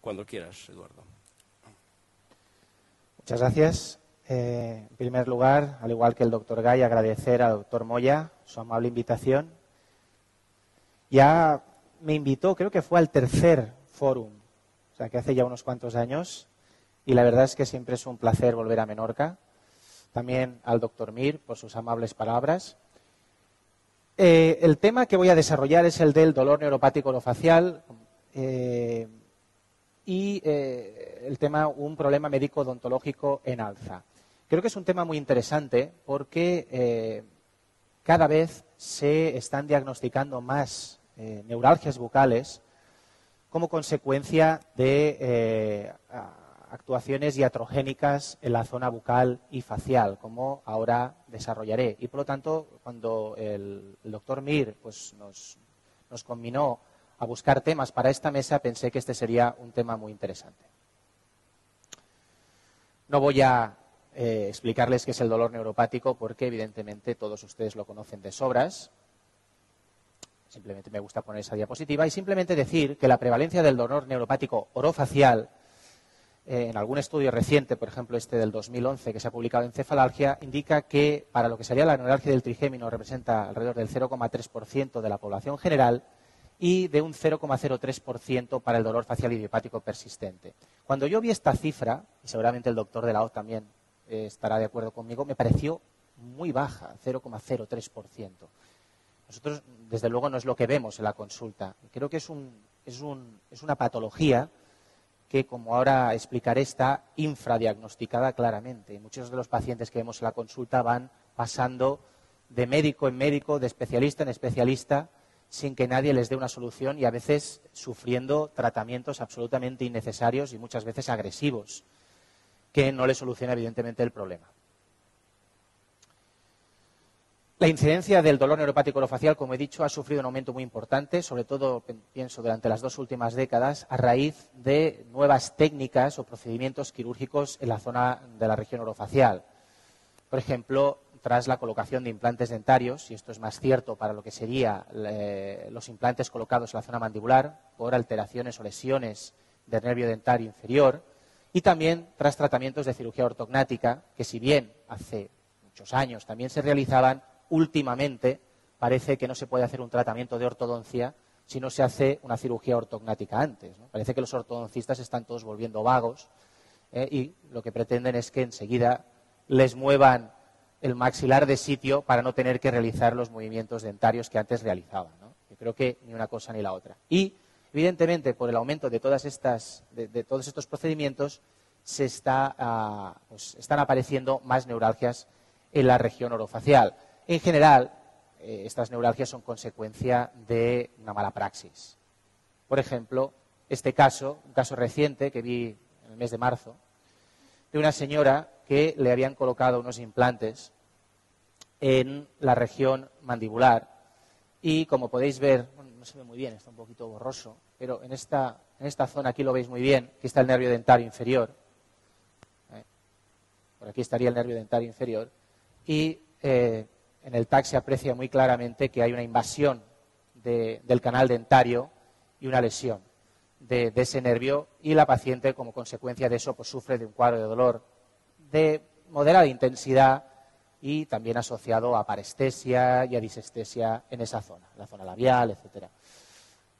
Cuando quieras, Eduardo. Muchas gracias. En primer lugar, al igual que el doctor Gay, agradecer al doctor Moya su amable invitación. Ya me invitó, creo que fue al tercer fórum, o sea que hace ya unos cuantos años, y la verdad es que siempre es un placer volver a Menorca. También al doctor Mir por sus amables palabras. El tema que voy a desarrollar es el del dolor neuropático orofacial y el tema un problema médico odontológico en alza. Creo que es un tema muy interesante porque cada vez se están diagnosticando más neuralgias bucales como consecuencia de actuaciones iatrogénicas en la zona bucal y facial, como ahora desarrollaré. Y por lo tanto, cuando el doctor Mir pues, nos conminó a buscar temas para esta mesa, pensé que este sería un tema muy interesante. No voy a explicarles qué es el dolor neuropático porque evidentemente todos ustedes lo conocen de sobras. Simplemente me gusta poner esa diapositiva y simplemente decir que la prevalencia del dolor neuropático orofacial en algún estudio reciente, por ejemplo este del 2011 que se ha publicado en Cefalalgia, indica que para lo que sería la neuralgia del trigémino representa alrededor del 0,3% de la población general y de un 0,03% para el dolor facial idiopático persistente. Cuando yo vi esta cifra, y seguramente el doctor de la OZ también estará de acuerdo conmigo, me pareció muy baja, 0,03%. Nosotros, desde luego, no es lo que vemos en la consulta. Creo que es una patología que, como ahora explicaré, está infradiagnosticada claramente. Y muchos de los pacientes que vemos en la consulta van pasando de médico en médico, de especialista en especialista, sin que nadie les dé una solución y a veces sufriendo tratamientos absolutamente innecesarios y muchas veces agresivos, que no les soluciona evidentemente el problema. La incidencia del dolor neuropático orofacial, como he dicho, ha sufrido un aumento muy importante, sobre todo, pienso, durante las 2 últimas décadas, a raíz de nuevas técnicas o procedimientos quirúrgicos en la zona de la región orofacial. Por ejemplo, tras la colocación de implantes dentarios, y esto es más cierto para lo que serían los implantes colocados en la zona mandibular, por alteraciones o lesiones del nervio dentario inferior, y también tras tratamientos de cirugía ortognática, que si bien hace muchos años también se realizaban, últimamente parece que no se puede hacer un tratamiento de ortodoncia si no se hace una cirugía ortognática antes, ¿no? Parece que los ortodoncistas están todos volviendo vagos y lo que pretenden es que enseguida les muevan el maxilar de sitio para no tener que realizar los movimientos dentarios que antes realizaban, ¿no? Yo creo que ni una cosa ni la otra. Y, evidentemente, por el aumento de todos estos procedimientos, están apareciendo más neuralgias en la región orofacial. En general, estas neuralgias son consecuencia de una mala praxis. Por ejemplo, este caso, un caso reciente que vi en el mes de marzo, de una señora que le habían colocado unos implantes en la región mandibular y, como podéis ver, bueno, no se ve muy bien, está un poquito borroso, pero en esta zona aquí lo veis muy bien, aquí está el nervio dentario inferior, por aquí estaría el nervio dentario inferior, y en el TAC se aprecia muy claramente que hay una invasión del canal dentario y una lesión de ese nervio y la paciente, como consecuencia de eso, pues sufre de un cuadro de dolor de moderada intensidad y también asociado a parestesia y a disestesia en esa zona, la zona labial, etcétera.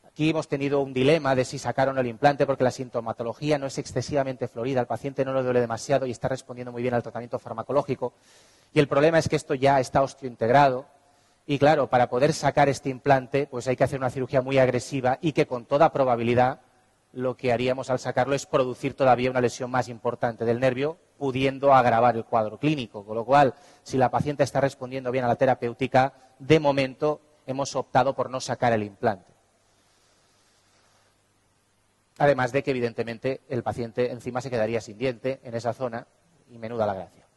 Aquí hemos tenido un dilema de si sacaron el implante porque la sintomatología no es excesivamente florida, al paciente no le duele demasiado y está respondiendo muy bien al tratamiento farmacológico. Y el problema es que esto ya está osteointegrado y, claro, para poder sacar este implante pues hay que hacer una cirugía muy agresiva y que con toda probabilidad lo que haríamos al sacarlo es producir todavía una lesión más importante del nervio, pudiendo agravar el cuadro clínico. Con lo cual, si la paciente está respondiendo bien a la terapéutica, de momento hemos optado por no sacar el implante. Además de que, evidentemente, el paciente encima se quedaría sin diente en esa zona y menuda la gracia.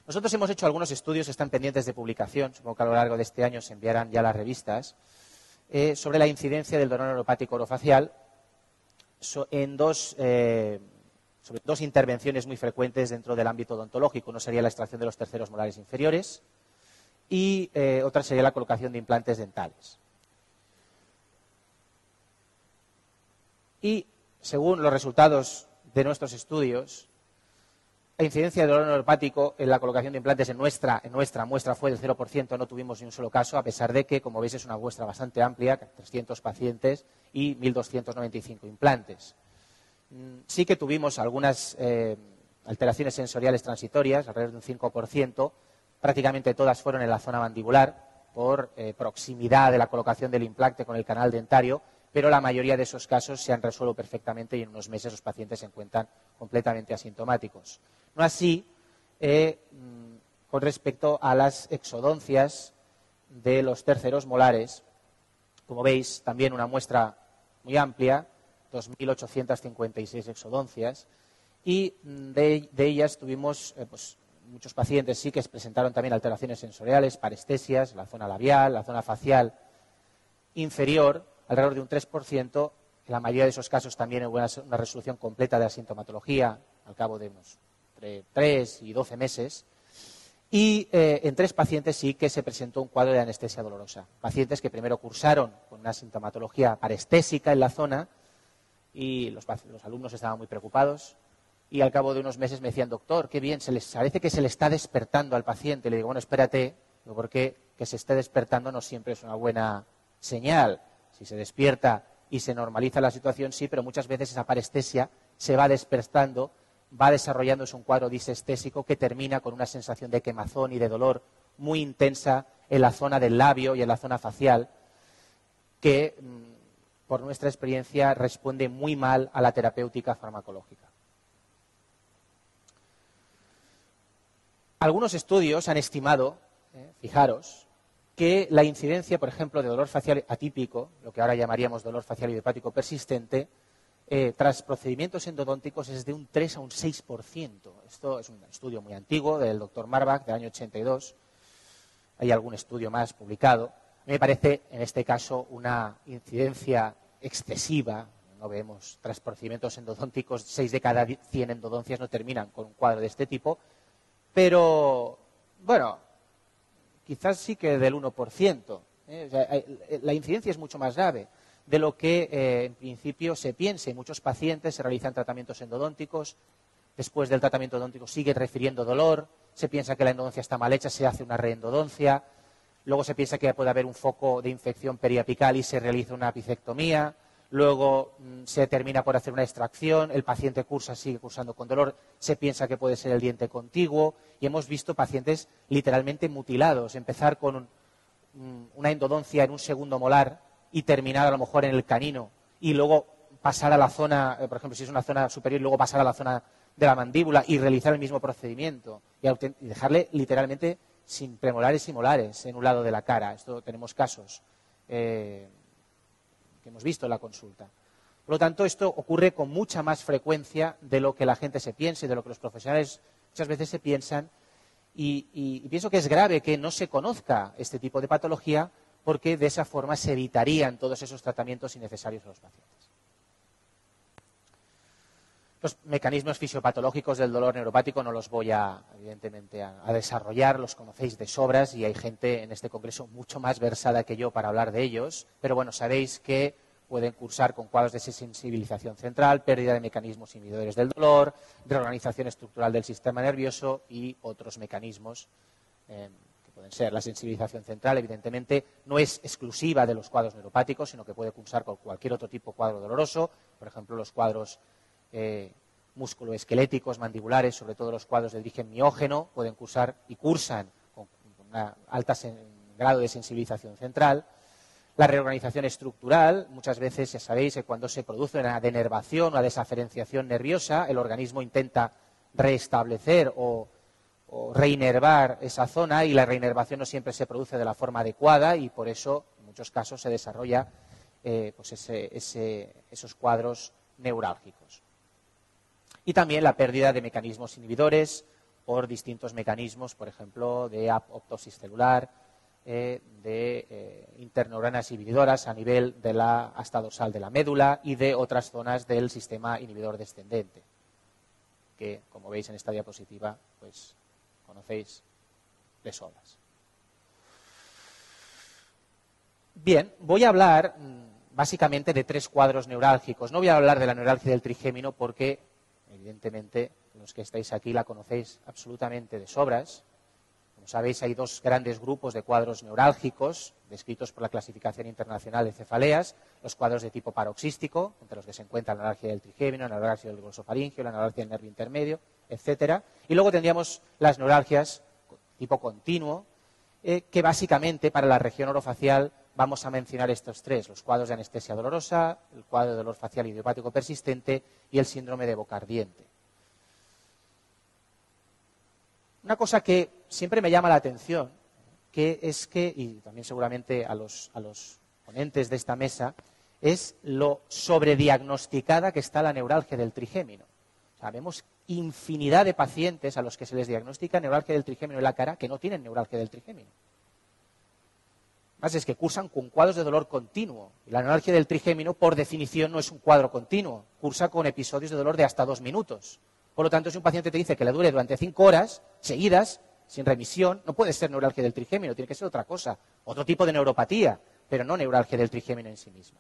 Nosotros hemos hecho algunos estudios, están pendientes de publicación, supongo que a lo largo de este año se enviarán ya las revistas, sobre la incidencia del dolor neuropático orofacial sobre dos intervenciones muy frecuentes dentro del ámbito odontológico. Uno sería la extracción de los terceros molares inferiores y otra sería la colocación de implantes dentales. Y según los resultados de nuestros estudios, la incidencia de dolor neuropático en la colocación de implantes en nuestra muestra fue del 0%, no tuvimos ni un solo caso, a pesar de que, como veis, es una muestra bastante amplia, 300 pacientes y 1.295 implantes. Sí que tuvimos algunas alteraciones sensoriales transitorias, alrededor de un 5%, prácticamente todas fueron en la zona mandibular, por proximidad de la colocación del implante con el canal dentario, pero la mayoría de esos casos se han resuelto perfectamente y en unos meses los pacientes se encuentran completamente asintomáticos. No así con respecto a las exodoncias de los terceros molares. Como veis, también una muestra muy amplia, 2.856 exodoncias, y de ellas tuvimos muchos pacientes sí que presentaron también alteraciones sensoriales, parestesias, la zona labial, la zona facial inferior, alrededor de un 3%. En la mayoría de esos casos también hubo una resolución completa de la sintomatología al cabo de unos entre 3 y 12 meses. Y en 3 pacientes sí que se presentó un cuadro de anestesia dolorosa. Pacientes que primero cursaron con una sintomatología parestésica en la zona y los alumnos estaban muy preocupados. Y al cabo de unos meses me decían, doctor, qué bien, parece que se le está despertando al paciente. Le digo, bueno, espérate, porque que se esté despertando no siempre es una buena señal. Si se despierta y se normaliza la situación, sí, pero muchas veces esa parestesia se va despertando, va desarrollándose un cuadro disestésico que termina con una sensación de quemazón y de dolor muy intensa en la zona del labio y en la zona facial, que, por nuestra experiencia, responde muy mal a la terapéutica farmacológica. Algunos estudios han estimado, fijaros, que la incidencia, por ejemplo, de dolor facial atípico, lo que ahora llamaríamos dolor facial idiopático persistente, tras procedimientos endodónticos es de un 3 a un 6%. Esto es un estudio muy antiguo del doctor Marbach, del año 82. Hay algún estudio más publicado. A mí me parece, en este caso, una incidencia excesiva. No vemos, tras procedimientos endodónticos, 6 de cada 100 endodoncias no terminan con un cuadro de este tipo. Pero, bueno, quizás sí que del 1%. O sea, la incidencia es mucho más grave de lo que en principio se piensa. Muchos pacientes se realizan tratamientos endodónticos, después del tratamiento endodóntico sigue refiriendo dolor, se piensa que la endodoncia está mal hecha, se hace una reendodoncia, luego se piensa que puede haber un foco de infección periapical y se realiza una apicectomía, luego se termina por hacer una extracción, el paciente sigue cursando con dolor, se piensa que puede ser el diente contiguo y hemos visto pacientes literalmente mutilados, empezar con una endodoncia en un segundo molar y terminar a lo mejor en el canino y luego pasar a la zona, por ejemplo, si es una zona superior, luego pasar a la zona de la mandíbula y realizar el mismo procedimiento y dejarle literalmente sin premolares y molares en un lado de la cara. Esto tenemos casos que hemos visto en la consulta. Por lo tanto, esto ocurre con mucha más frecuencia de lo que la gente se piensa y de lo que los profesionales muchas veces se piensan. Y pienso que es grave que no se conozca este tipo de patología porque de esa forma se evitarían todos esos tratamientos innecesarios a los pacientes. Los mecanismos fisiopatológicos del dolor neuropático no los voy evidentemente, a desarrollar, los conocéis de sobras y hay gente en este congreso mucho más versada que yo para hablar de ellos, pero bueno, sabéis que pueden cursar con cuadros de sensibilización central, pérdida de mecanismos inhibidores del dolor, reorganización estructural del sistema nervioso y otros mecanismos que pueden ser la sensibilización central, evidentemente, no es exclusiva de los cuadros neuropáticos, sino que puede cursar con cualquier otro tipo de cuadro doloroso, por ejemplo, los cuadros musculoesqueléticos, mandibulares, sobre todo los cuadros de origen miógeno, pueden cursar y cursan con un alto grado de sensibilización central. La reorganización estructural, muchas veces ya sabéis que cuando se produce una denervación, una desaferenciación nerviosa, el organismo intenta restablecer o reinervar esa zona y la reinervación no siempre se produce de la forma adecuada y por eso en muchos casos se desarrolla esos cuadros neurálgicos. Y también la pérdida de mecanismos inhibidores por distintos mecanismos, por ejemplo, de apoptosis celular, de interneuronas inhibidoras a nivel de la asta dorsal de la médula y de otras zonas del sistema inhibidor descendente, que, como veis en esta diapositiva, pues conocéis de sobras. Bien, voy a hablar básicamente de 3 cuadros neurálgicos. No voy a hablar de la neuralgia del trigémino porque, evidentemente, los que estáis aquí la conocéis absolutamente de sobras. Como sabéis, hay 2 grandes grupos de cuadros neurálgicos descritos por la clasificación internacional de cefaleas: los cuadros de tipo paroxístico, entre los que se encuentra la neuralgia del trigémino, la neuralgia del glosofaringeo, la neuralgia del nervio intermedio, etcétera. Y luego tendríamos las neuralgias tipo continuo, que básicamente para la región orofacial vamos a mencionar estos 3: los cuadros de anestesia dolorosa, el cuadro de dolor facial idiopático persistente y el síndrome de boca ardiente. Una cosa que siempre me llama la atención, y también seguramente a los ponentes de esta mesa, es lo sobrediagnosticada que está la neuralgia del trigémino. O sea, vemos infinidad de pacientes a los que se les diagnostica neuralgia del trigémino en la cara que no tienen neuralgia del trigémino. Más es que cursan con cuadros de dolor continuo. Y la neuralgia del trigémino, por definición, no es un cuadro continuo. Cursa con episodios de dolor de hasta 2 minutos. Por lo tanto, si un paciente te dice que le dure durante 5 horas seguidas, sin remisión, no puede ser neuralgia del trigémino, tiene que ser otra cosa, otro tipo de neuropatía, pero no neuralgia del trigémino en sí misma.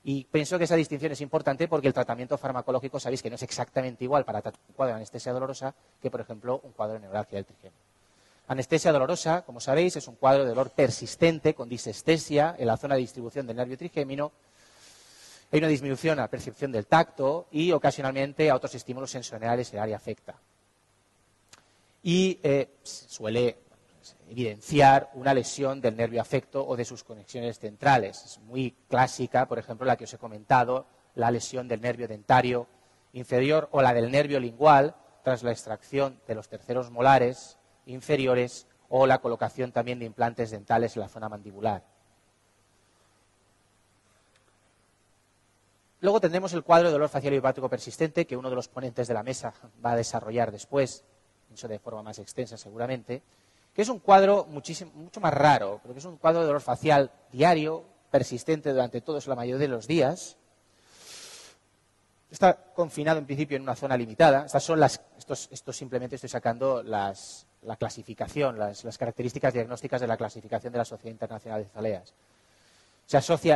Y pienso que esa distinción es importante porque el tratamiento farmacológico, sabéis que no es exactamente igual para tratar un cuadro de anestesia dolorosa que, por ejemplo, un cuadro de neuralgia del trigémino. Anestesia dolorosa, como sabéis, es un cuadro de dolor persistente con disestesia en la zona de distribución del nervio trigémino. Hay una disminución a la percepción del tacto y ocasionalmente a otros estímulos sensoriales el área afecta. Y suele evidenciar una lesión del nervio afecto o de sus conexiones centrales. Es muy clásica, por ejemplo, la que os he comentado, la lesión del nervio dentario inferior o la del nervio lingual tras la extracción de los terceros molares inferiores o la colocación también de implantes dentales en la zona mandibular. Luego tendremos el cuadro de dolor facial idiopático persistente, que uno de los ponentes de la mesa va a desarrollar después, eso de forma más extensa seguramente, que es un cuadro mucho más raro, porque es un cuadro de dolor facial diario, persistente durante todos la mayoría de los días. Está confinado en principio en una zona limitada. Estas son esto simplemente estoy sacando la clasificación, las características diagnósticas de la clasificación de la Sociedad Internacional de Cefaleas.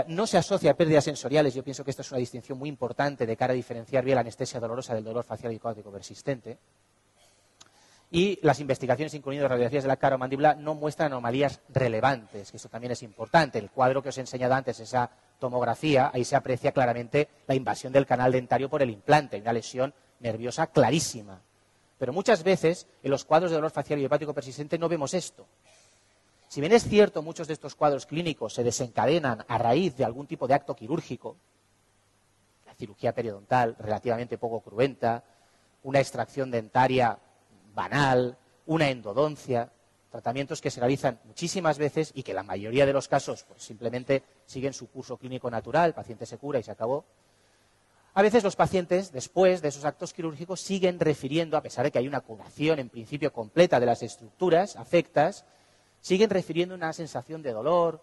No se asocia a pérdidas sensoriales. Yo pienso que esta es una distinción muy importante de cara a diferenciar bien la anestesia dolorosa del dolor facial idiopático persistente. Y las investigaciones, incluyendo radiografías de la cara o mandíbula, no muestran anomalías relevantes, que eso también es importante. El cuadro que os he enseñado antes, esa tomografía, ahí se aprecia claramente la invasión del canal dentario por el implante, una lesión nerviosa clarísima. Pero muchas veces en los cuadros de dolor facial idiopático persistente no vemos esto. Si bien es cierto, muchos de estos cuadros clínicos se desencadenan a raíz de algún tipo de acto quirúrgico, la cirugía periodontal relativamente poco cruenta, una extracción dentaria banal, una endodoncia, tratamientos que se realizan muchísimas veces y que en la mayoría de los casos pues, simplemente siguen su curso clínico natural, el paciente se cura y se acabó. A veces los pacientes, después de esos actos quirúrgicos, siguen refiriendo, a pesar de que hay una curación en principio completa de las estructuras afectas, siguen refiriendo una sensación de dolor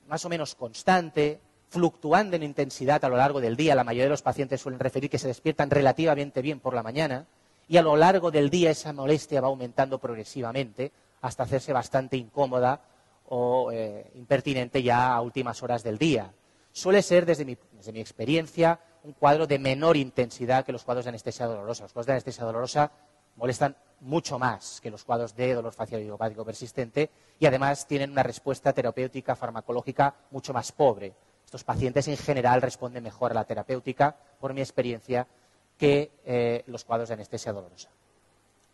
más o menos constante, fluctuando en intensidad a lo largo del día. La mayoría de los pacientes suelen referir que se despiertan relativamente bien por la mañana y a lo largo del día esa molestia va aumentando progresivamente hasta hacerse bastante incómoda o impertinente ya a últimas horas del día. Suele ser, desde mi experiencia, un cuadro de menor intensidad que los cuadros de anestesia dolorosa. Los cuadros de anestesia dolorosa molestan mucho más que los cuadros de dolor facial idiopático persistente y además tienen una respuesta terapéutica farmacológica mucho más pobre. Estos pacientes en general responden mejor a la terapéutica, por mi experiencia, que los cuadros de anestesia dolorosa.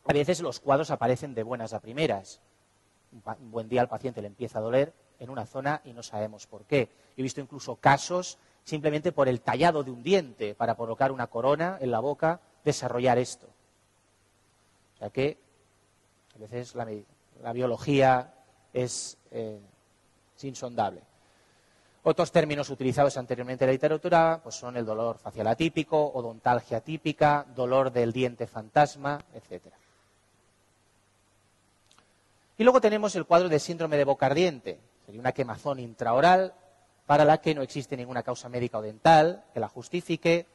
A veces los cuadros aparecen de buenas a primeras. Un buen día al paciente le empieza a doler en una zona y no sabemos por qué. He visto incluso casos simplemente por el tallado de un diente para colocar una corona en la boca, desarrollar esto. O sea que a veces la biología es insondable. Otros términos utilizados anteriormente en la literatura pues son el dolor facial atípico, odontalgia típica, dolor del diente fantasma, etc. Y luego tenemos el cuadro de síndrome de boca ardiente. Sería una quemazón intraoral para la que no existe ninguna causa médica o dental que la justifique.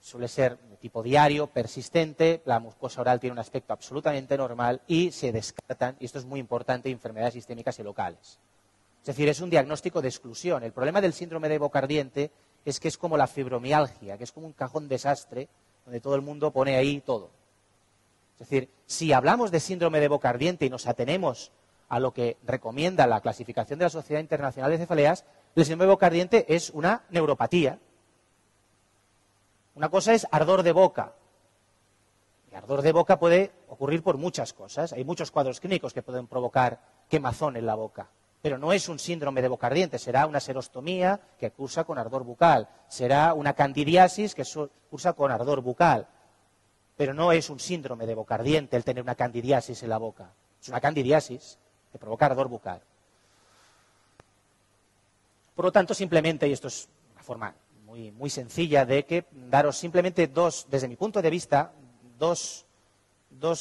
Suele ser de tipo diario, persistente, la mucosa oral tiene un aspecto absolutamente normal y se descartan, y esto es muy importante, enfermedades sistémicas y locales. Es decir, es un diagnóstico de exclusión. El problema del síndrome de boca ardiente es que es como la fibromialgia, que es como un cajón desastre donde todo el mundo pone ahí todo. Es decir, si hablamos de síndrome de boca ardiente y nos atenemos a lo que recomienda la clasificación de la Sociedad Internacional de Cefaleas, el síndrome de boca ardiente es una neuropatía. Una cosa es ardor de boca. Y ardor de boca puede ocurrir por muchas cosas. Hay muchos cuadros clínicos que pueden provocar quemazón en la boca. Pero no es un síndrome de boca ardiente, será una serostomía que cursa con ardor bucal, será una candidiasis que cursa con ardor bucal. Pero no es un síndrome de boca ardiente el tener una candidiasis en la boca. Es una candidiasis que provoca ardor bucal. Por lo tanto, simplemente, y esto es una forma muy sencilla de que daros simplemente desde mi punto de vista, dos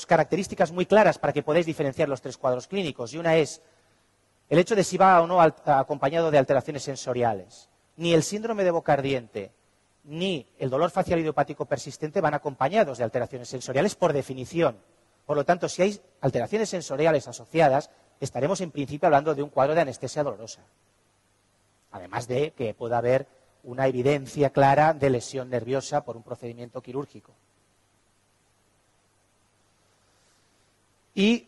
características muy claras para que podáis diferenciar los tres cuadros clínicos. Y una es el hecho de si va o no acompañado de alteraciones sensoriales. Ni el síndrome de boca ardiente ni el dolor facial idiopático persistente van acompañados de alteraciones sensoriales por definición. Por lo tanto, si hay alteraciones sensoriales asociadas, estaremos en principio hablando de un cuadro de anestesia dolorosa. Además de que pueda haber una evidencia clara de lesión nerviosa por un procedimiento quirúrgico. Y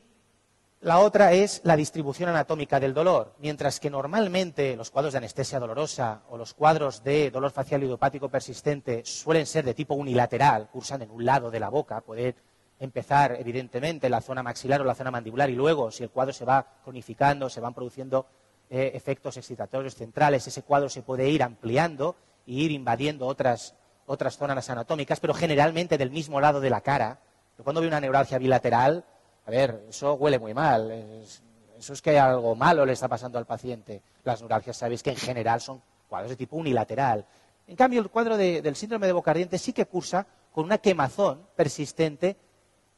la otra es la distribución anatómica del dolor. Mientras que normalmente los cuadros de anestesia dolorosa o los cuadros de dolor facial idiopático persistente suelen ser de tipo unilateral, cursan en un lado de la boca, puede empezar evidentemente en la zona maxilar o la zona mandibular y luego, si el cuadro se va cronificando, se van produciendo efectos excitatorios centrales, ese cuadro se puede ir ampliando e ir invadiendo otras zonas anatómicas, pero generalmente del mismo lado de la cara. Yo cuando veo una neuralgia bilateral, a ver, eso huele muy mal, eso es que algo malo le está pasando al paciente. Las neuralgias sabéis que en general son cuadros de tipo unilateral. En cambio, el cuadro del síndrome de boca ardiente sí que cursa con una quemazón persistente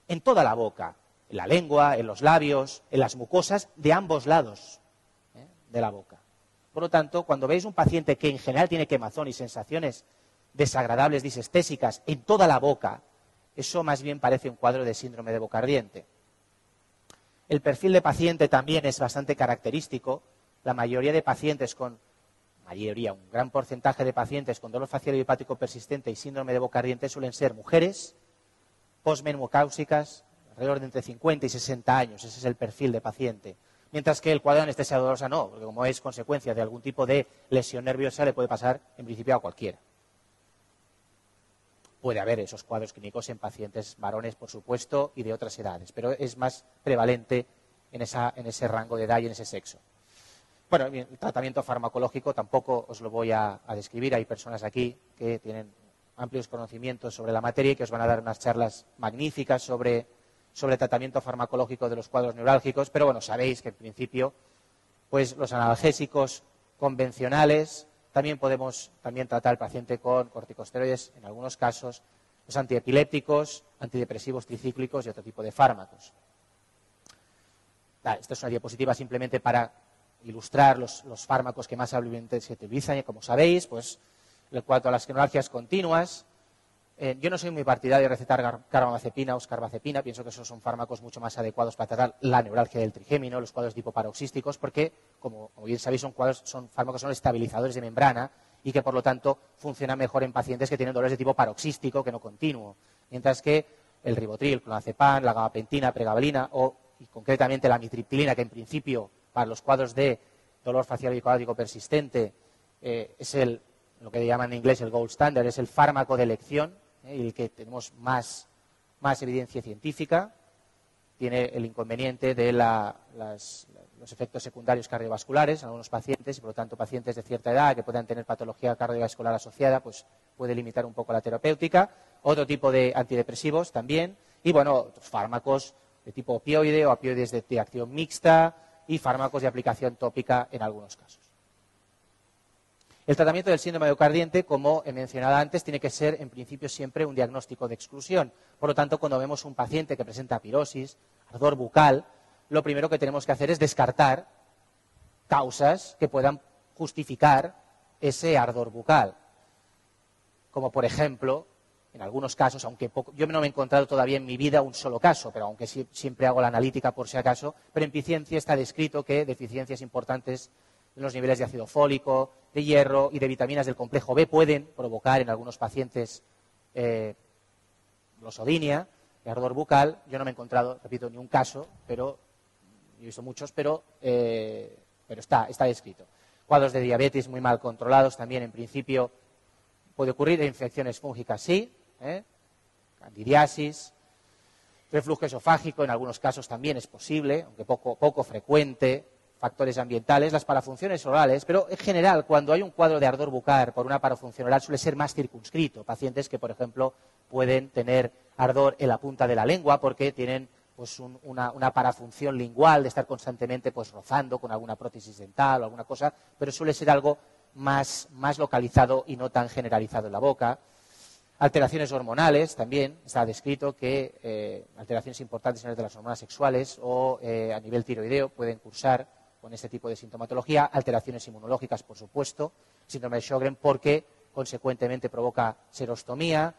en toda la boca, en la lengua, en los labios, en las mucosas de ambos lados de la boca. Por lo tanto, cuando veis un paciente que en general tiene quemazón y sensaciones desagradables, disestésicas en toda la boca, eso más bien parece un cuadro de síndrome de boca ardiente. El perfil de paciente también es bastante característico. La mayoría de pacientes un gran porcentaje de pacientes con dolor facial idiopático persistente y síndrome de boca ardiente suelen ser mujeres posmenopáusicas, alrededor de entre 50 y 60 años. Ese es el perfil de paciente. Mientras que el cuadro de anestesia dolorosa no, porque como es consecuencia de algún tipo de lesión nerviosa, le puede pasar en principio a cualquiera. Puede haber esos cuadros clínicos en pacientes varones, por supuesto, y de otras edades, pero es más prevalente en ese rango de edad y en ese sexo. Bueno, el tratamiento farmacológico tampoco os lo voy a describir. Hay personas aquí que tienen amplios conocimientos sobre la materia y que os van a dar unas charlas magníficas sobre tratamiento farmacológico de los cuadros neurálgicos, pero bueno, sabéis que en principio pues los analgésicos convencionales, también podemos tratar al paciente con corticosteroides en algunos casos, los antiepilépticos, antidepresivos tricíclicos y otro tipo de fármacos. Esta es una diapositiva simplemente para ilustrar los fármacos que más habitualmente se utilizan y como sabéis, pues en cuanto a las neuralgias continuas, yo no soy muy partidario de recetar carbamazepina o scarbazepina, pienso que esos son fármacos mucho más adecuados para tratar la neuralgia del trigémino, los cuadros tipo paroxísticos, porque, como bien sabéis, son fármacos estabilizadores de membrana y que, por lo tanto, funcionan mejor en pacientes que tienen dolores de tipo paroxístico que no continuo. Mientras que el ribotril, clonazepam, la gabapentina, pregabalina y concretamente la amitriptilina, que en principio para los cuadros de dolor facial idiopático persistente es lo que llaman en inglés el gold standard, es el fármaco de elección, y el que tenemos más evidencia científica. Tiene el inconveniente de los efectos secundarios cardiovasculares en algunos pacientes y, por lo tanto, pacientes de cierta edad que puedan tener patología cardiovascular asociada, pues puede limitar un poco la terapéutica. Otro tipo de antidepresivos también. Y, bueno, otros fármacos de tipo opioide o opioides de acción mixta y fármacos de aplicación tópica en algunos casos. El tratamiento del síndrome de boca ardiente, como he mencionado antes, tiene que ser en principio siempre un diagnóstico de exclusión. Por lo tanto, cuando vemos un paciente que presenta pirosis, ardor bucal, lo primero que tenemos que hacer es descartar causas que puedan justificar ese ardor bucal. Como por ejemplo, en algunos casos, aunque yo no me he encontrado todavía en mi vida un solo caso, pero aunque siempre hago la analítica por si acaso, pero en ciencia está descrito que deficiencias importantes los niveles de ácido fólico, de hierro y de vitaminas del complejo B pueden provocar en algunos pacientes glosodinia, ardor bucal. Yo no me he encontrado, repito, ni un caso, pero he visto muchos, pero está descrito. Cuadros de diabetes muy mal controlados también, en principio, puede ocurrir. Infecciones fúngicas, sí. Candidiasis. Reflujo esofágico, en algunos casos también es posible, aunque poco frecuente. Factores ambientales, las parafunciones orales, pero en general, cuando hay un cuadro de ardor bucal por una parafunción oral, suele ser más circunscrito. Pacientes que, por ejemplo, pueden tener ardor en la punta de la lengua porque tienen pues, una parafunción lingual de estar constantemente pues, rozando con alguna prótesis dental o alguna cosa, pero suele ser algo más localizado y no tan generalizado en la boca. Alteraciones hormonales, también está descrito que alteraciones importantes en el de las hormonas sexuales o a nivel tiroideo pueden cursar con este tipo de sintomatología. Alteraciones inmunológicas, por supuesto, síndrome de Sjögren porque consecuentemente provoca serostomía,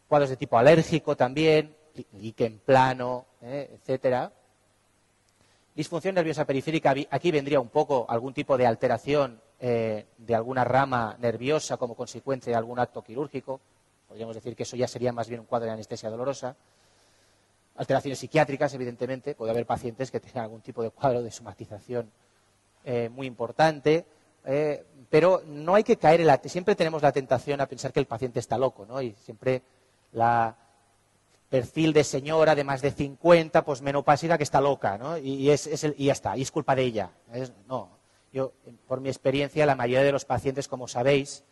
cuadros de tipo alérgico también, líquen plano, etcétera. Disfunción nerviosa periférica, aquí vendría un poco algún tipo de alteración de alguna rama nerviosa como consecuencia de algún acto quirúrgico. Podríamos decir que eso ya sería más bien un cuadro de anestesia dolorosa. Alteraciones psiquiátricas, evidentemente. Puede haber pacientes que tengan algún tipo de cuadro de somatización muy importante. Pero no hay que caer siempre tenemos la tentación a pensar que el paciente está loco, ¿no? Y siempre perfil de señora de más de 50, pues menopáusica que está loca, ¿no? Y ya está, y es culpa de ella. No, yo, por mi experiencia, la mayoría de los pacientes, como sabéis,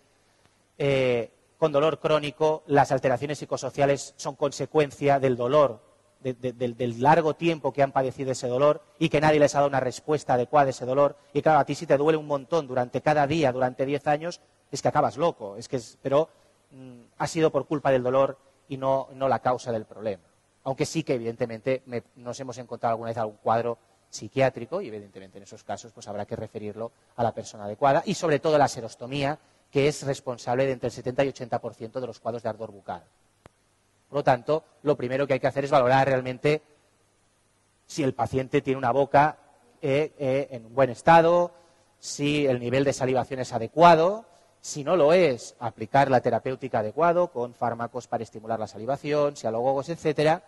con dolor crónico, las alteraciones psicosociales son consecuencia del dolor, del largo tiempo que han padecido ese dolor y que nadie les ha dado una respuesta adecuada a ese dolor. Y claro, a ti si te duele un montón durante cada día, durante 10 años, es que acabas loco. Pero ha sido por culpa del dolor y no la causa del problema. Aunque sí que, evidentemente, nos hemos encontrado alguna vez algún cuadro psiquiátrico y, evidentemente, en esos casos pues habrá que referirlo a la persona adecuada. Y, sobre todo, la serostomía, que es responsable de entre el 70 y 80% de los cuadros de ardor bucal. Por lo tanto, lo primero que hay que hacer es valorar realmente si el paciente tiene una boca en un buen estado, si el nivel de salivación es adecuado. Si no lo es, aplicar la terapéutica adecuada con fármacos para estimular la salivación, sialogogos, etcétera.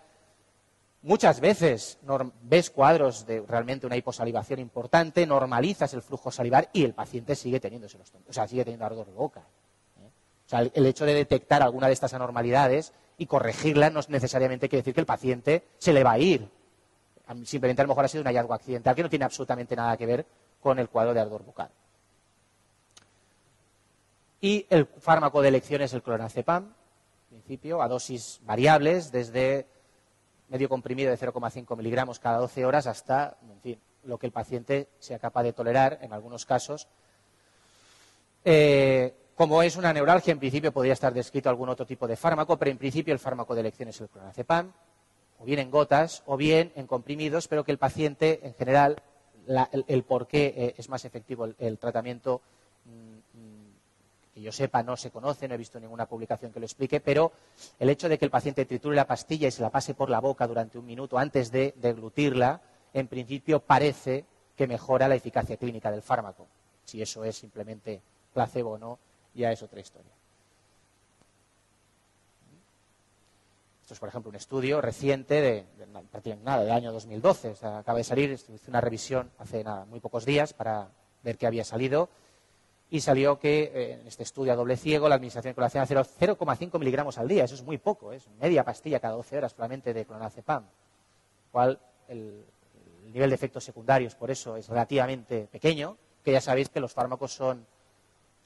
Muchas veces ves cuadros de realmente una hiposalivación importante, normalizas el flujo salivar y el paciente sigue teniendo sigue teniendo ardor de boca. O sea, el hecho de detectar alguna de estas anormalidades y corregirla no necesariamente quiere decir que el paciente se le va a ir. Simplemente a lo mejor ha sido un hallazgo accidental que no tiene absolutamente nada que ver con el cuadro de ardor bucal. Y el fármaco de elección es el clonazepam, en principio, a dosis variables, desde medio comprimido de 0,5 miligramos cada 12 horas hasta, en fin, lo que el paciente sea capaz de tolerar en algunos casos. Como es una neuralgia, en principio podría estar descrito algún otro tipo de fármaco, pero en principio el fármaco de elección es el clonazepam, o bien en gotas, o bien en comprimidos, pero que el paciente, en general, el por qué es más efectivo el tratamiento, que yo sepa, no se conoce, no he visto ninguna publicación que lo explique, pero el hecho de que el paciente triture la pastilla y se la pase por la boca durante un minuto antes de deglutirla, en principio parece que mejora la eficacia clínica del fármaco. Si eso es simplemente placebo o no, ya es otra historia. Esto es, por ejemplo, un estudio reciente del año 2012. O sea, acaba de salir, hice una revisión hace muy pocos días para ver qué había salido. Y salió que en este estudio a doble ciego la administración de clonazepam 0,5 miligramos al día. Eso es muy poco, es media pastilla cada 12 horas solamente de clonazepam. Cual el nivel de efectos secundarios por eso es relativamente pequeño, que ya sabéis que los fármacos son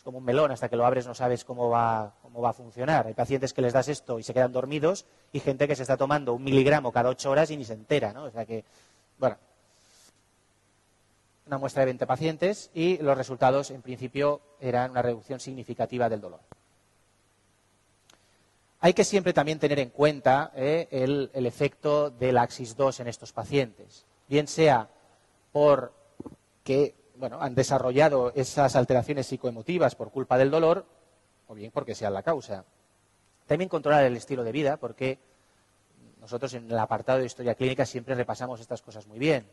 como un melón, hasta que lo abres no sabes cómo va a funcionar. Hay pacientes que les das esto y se quedan dormidos y gente que se está tomando 1 miligramo cada 8 horas y ni se entera, ¿no? O sea que, bueno, una muestra de 20 pacientes y los resultados, en principio, eran una reducción significativa del dolor. Hay que siempre también tener en cuenta el efecto del Axis 2 en estos pacientes, bien sea porque han desarrollado esas alteraciones psicoemotivas por culpa del dolor, o bien porque sea la causa. También controlar el estilo de vida, porque nosotros en el apartado de historia clínica siempre repasamos estas cosas muy bien.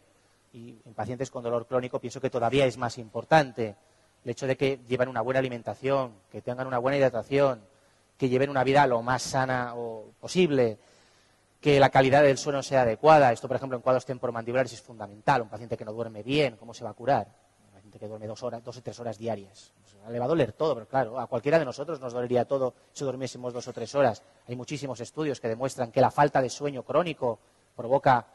y en pacientes con dolor crónico pienso que todavía es más importante el hecho de que lleven una buena alimentación, que tengan una buena hidratación, que lleven una vida lo más sana posible, que la calidad del sueño sea adecuada. Esto, por ejemplo, en cuadros temporomandibulares es fundamental. Un paciente que no duerme bien, ¿cómo se va a curar? Un paciente que duerme 2 o 3 horas diarias. Le va a doler todo, pero claro, a cualquiera de nosotros nos dolería todo si durmiésemos 2 o 3 horas. Hay muchísimos estudios que demuestran que la falta de sueño crónico provoca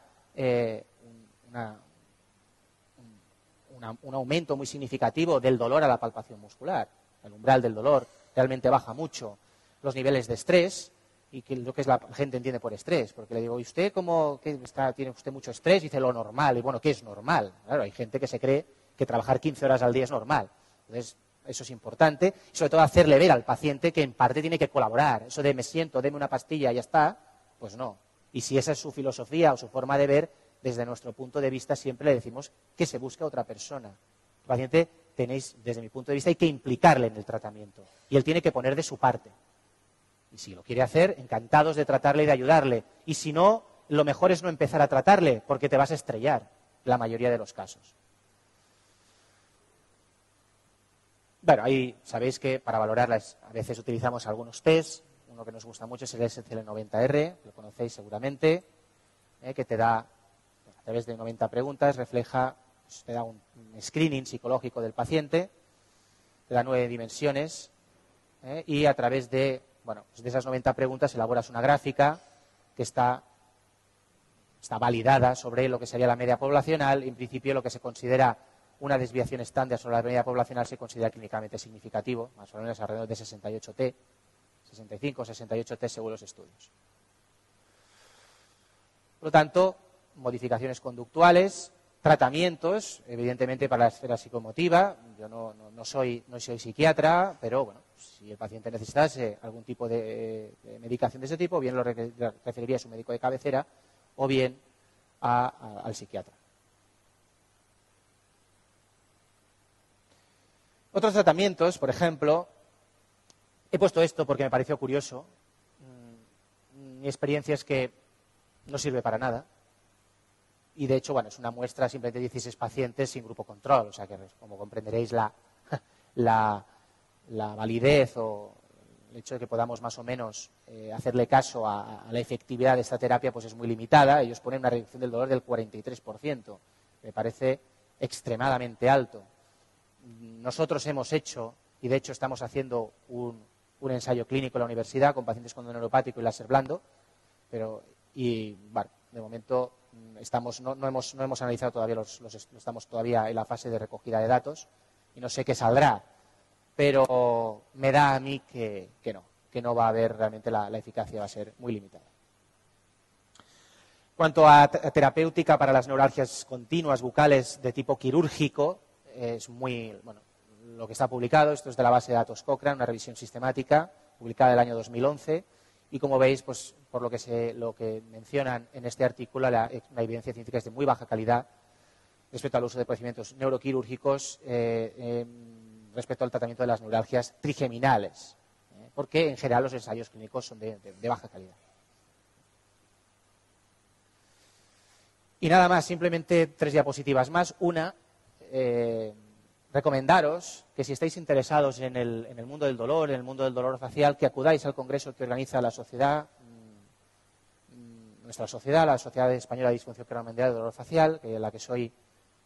un aumento muy significativo del dolor a la palpación muscular. El umbral del dolor realmente baja mucho. Los niveles de estrés, y que lo que la gente entiende por estrés, porque le digo, ¿y usted cómo tiene usted mucho estrés? Dice lo normal. Y bueno, ¿qué es normal? Claro, hay gente que se cree que trabajar 15 horas al día es normal. Entonces, eso es importante. Y sobre todo hacerle ver al paciente que en parte tiene que colaborar. Eso de me siento, deme una pastilla y ya está, pues no. Y si esa es su filosofía o su forma de ver, desde nuestro punto de vista siempre le decimos que se busque a otra persona. El paciente desde mi punto de vista, hay que implicarle en el tratamiento. Y él tiene que poner de su parte. Y si lo quiere hacer, encantados de tratarle y de ayudarle. Y si no, lo mejor es no empezar a tratarle, porque te vas a estrellar, en la mayoría de los casos. Bueno, ahí sabéis que para valorarlas a veces utilizamos algunos test. Uno que nos gusta mucho es el SCL90R, lo conocéis seguramente, que te da, a través de 90 preguntas, te da un screening psicológico del paciente, te da 9 dimensiones, y a través de esas 90 preguntas elaboras una gráfica que está validada sobre lo que sería la media poblacional. En principio, lo que se considera una desviación estándar sobre la media poblacional se considera clínicamente significativo, más o menos alrededor de 68T, 65 o 68T según los estudios. Por lo tanto, modificaciones conductuales, tratamientos, evidentemente para la esfera psicomotiva. Yo no soy psiquiatra, pero bueno, si el paciente necesitase algún tipo de medicación de ese tipo, bien lo referiría a su médico de cabecera o bien al psiquiatra. Otros tratamientos, por ejemplo, he puesto esto porque me pareció curioso. Mi experiencia es que no sirve para nada. Y de hecho, es una muestra simplemente de 16 pacientes sin grupo control. O sea que, como comprenderéis, la validez o el hecho de que podamos más o menos hacerle caso a la efectividad de esta terapia pues es muy limitada. Ellos ponen una reducción del dolor del 43%. Me parece extremadamente alto. Nosotros hemos hecho, y de hecho estamos haciendo un ensayo clínico en la universidad con pacientes con dolor neuropático y láser blando, de momento no hemos analizado todavía estamos todavía en la fase de recogida de datos y no sé qué saldrá, pero me da a mí que no va a haber realmente la eficacia, va a ser muy limitada. En cuanto a terapéutica para las neuralgias continuas bucales de tipo quirúrgico, es lo que está publicado. Esto es de la base de datos Cochrane, una revisión sistemática publicada en el año 2011. Y como veis, pues por lo que mencionan en este artículo, la evidencia científica es de muy baja calidad respecto al uso de procedimientos neuroquirúrgicos respecto al tratamiento de las neuralgias trigeminales, porque en general los ensayos clínicos son de baja calidad. Y nada más, simplemente 3 diapositivas más. Una, recomendaros que si estáis interesados en el mundo del dolor facial, que acudáis al congreso que organiza la Sociedad Española de Disfunción Craneomendial de Dolor Facial, en la que soy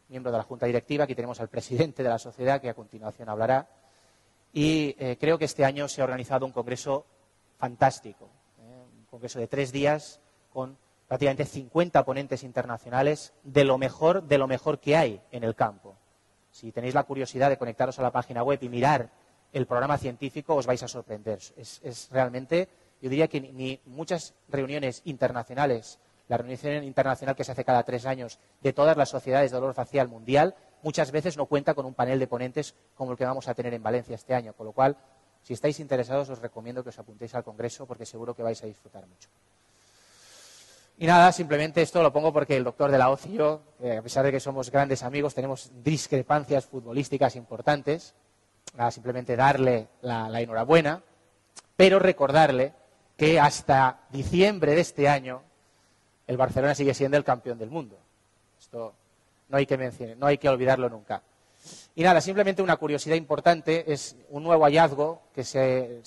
miembro de la Junta Directiva. Aquí tenemos al presidente de la sociedad, que a continuación hablará. Y creo que este año se ha organizado un congreso fantástico, un congreso de 3 días con prácticamente 50 ponentes internacionales de lo mejor que hay en el campo. Si tenéis la curiosidad de conectaros a la página web y mirar el programa científico, os vais a sorprender. Es realmente, yo diría que ni muchas reuniones internacionales, la reunión internacional que se hace cada 3 años de todas las sociedades de dolor facial mundial, muchas veces no cuenta con un panel de ponentes como el que vamos a tener en Valencia este año. Con lo cual, si estáis interesados, os recomiendo que os apuntéis al congreso porque seguro que vais a disfrutar mucho. Y nada, simplemente esto lo pongo porque el doctor de la Hoz y yo, a pesar de que somos grandes amigos, tenemos discrepancias futbolísticas importantes. Nada, simplemente darle la enhorabuena, pero recordarle que hasta diciembre de este año el Barcelona sigue siendo el campeón del mundo. Esto no hay que olvidarlo nunca. Y nada, simplemente una curiosidad importante, es un nuevo hallazgo que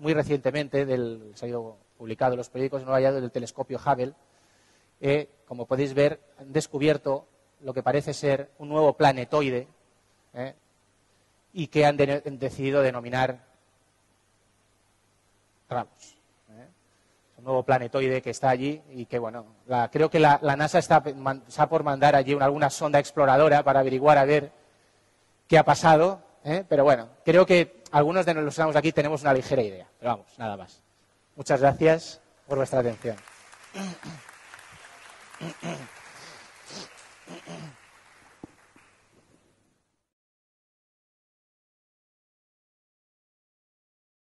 muy recientemente, se ha ido publicado en los periódicos, un nuevo hallazgo del telescopio Hubble. Como podéis ver, han descubierto lo que parece ser un nuevo planetoide, y que han decidido denominar Ramos. Un nuevo planetoide que está allí y que, bueno, creo que la NASA está por mandar allí alguna sonda exploradora para averiguar a ver qué ha pasado, pero bueno, creo que algunos de los que estamos aquí tenemos una ligera idea, pero vamos, nada más. Muchas gracias por vuestra atención.